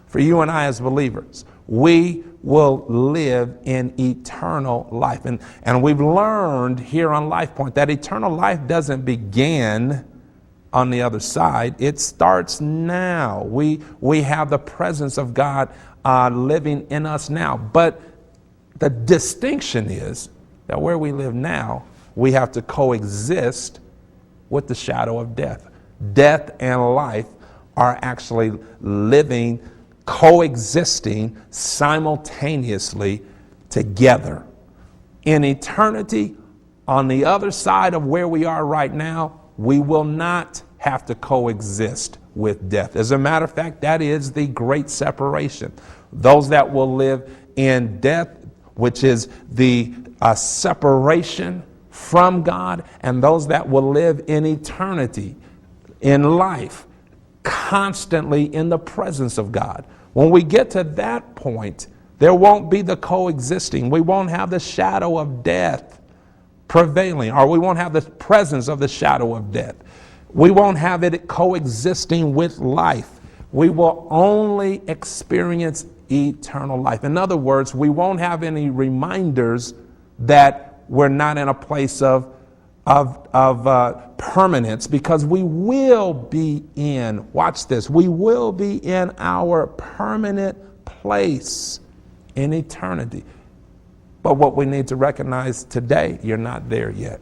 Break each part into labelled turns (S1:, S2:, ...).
S1: for you and I as believers. We will live in eternal life. And we've learned here on Life Point that eternal life doesn't begin on the other side. It starts now. We have the presence of God living in us now. But the distinction is that where we live now, we have to coexist with the shadow of death. Death and life are actually living, coexisting simultaneously together. In eternity, on the other side of where we are right now, we will not have to coexist with death. As a matter of fact, that is the great separation. Those that will live in death, which is the separation from God, and those that will live in eternity, in life, constantly in the presence of God. When we get to that point, there won't be the coexisting. We won't have the shadow of death prevailing, or we won't have the presence of the shadow of death. We won't have it coexisting with life. We will only experience eternal life. In other words, we won't have any reminders that we're not in a place of permanence, because we will be in, watch this, we will be in our permanent place in eternity. But what we need to recognize today, you're not there yet.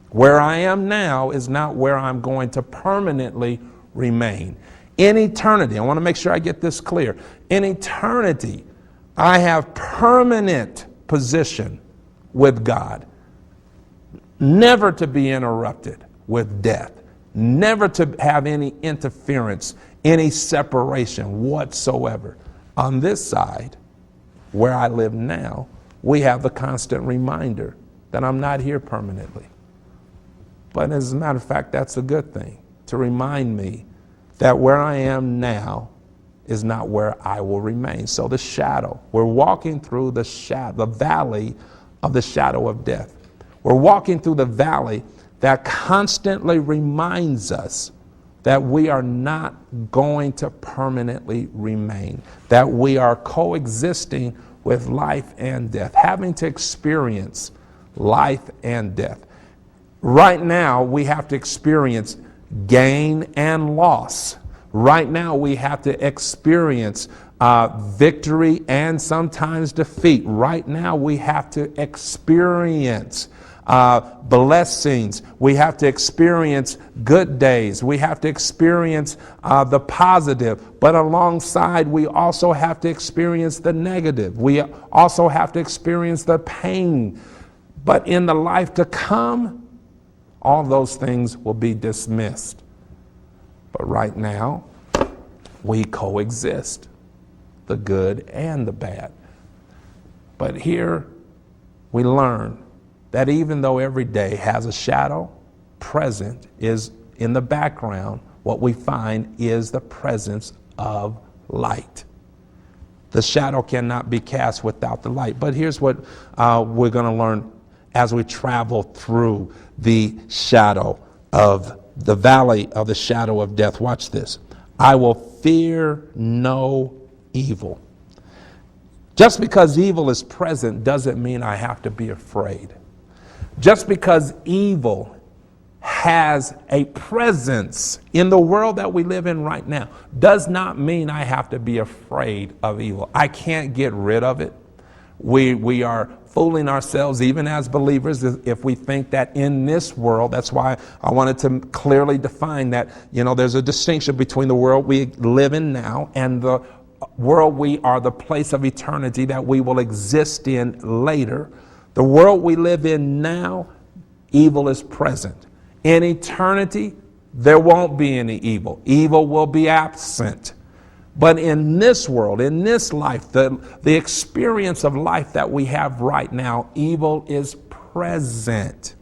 S1: Where I am now is not where I'm going to permanently remain. In eternity, I want to make sure I get this clear. In eternity, I have permanent position with God, never to be interrupted with death, never to have any interference, any separation whatsoever. On this side, where I live now, we have the constant reminder that I'm not here permanently. But as a matter of fact, that's a good thing, to remind me that where I am now is not where I will remain. So the shadow, we're walking through the valley of the shadow of death. We're walking through the valley that constantly reminds us that we are not going to permanently remain, that we are coexisting with life and death, having to experience life and death. Right now, we have to experience gain and loss. Right now, we have to experience victory and sometimes defeat. Right now, we have to experience blessings. We have to experience good days. We have to experience the positive. But alongside, we also have to experience the negative. We also have to experience the pain. But in the life to come, all those things will be dismissed. But right now, we coexist, the good and the bad. But here we learn that even though every day has a shadow, present is in the background, what we find is the presence of light. The shadow cannot be cast without the light. But here's what we're going to learn as we travel through the shadow of the valley of the shadow of death. Watch this. I will fear no evil. Just because evil is present doesn't mean I have to be afraid. Just because evil has a presence in the world that we live in right now does not mean I have to be afraid of evil. I can't get rid of it. We are fooling ourselves, even as believers, if we think that in this world. That's why I wanted to clearly define that, there's a distinction between the world we live in now and the world we are, the place of eternity that we will exist in later. The world we live in now, evil is present. In eternity, there won't be any evil. Evil will be absent. But in this world, in this life, the experience of life that we have right now, evil is present.